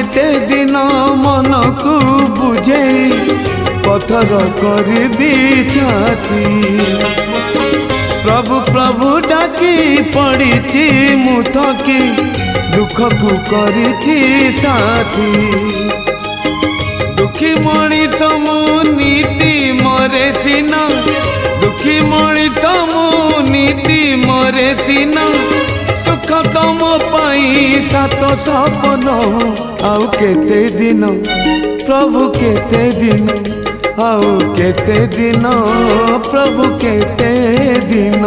केते दिन मन को बुझे पथर करबी छाती। प्रभु प्रभु डाकी पड़ी मुथकी दुख को करी साथी। दुखी मनीष मु नीति मरे सीना, दुखी मनीष मु नीति मरे सीना। सुख तम पाई सात सपन आउ केते दिन प्रभु केते दिन, आउ केते दिन प्रभु केते दिन।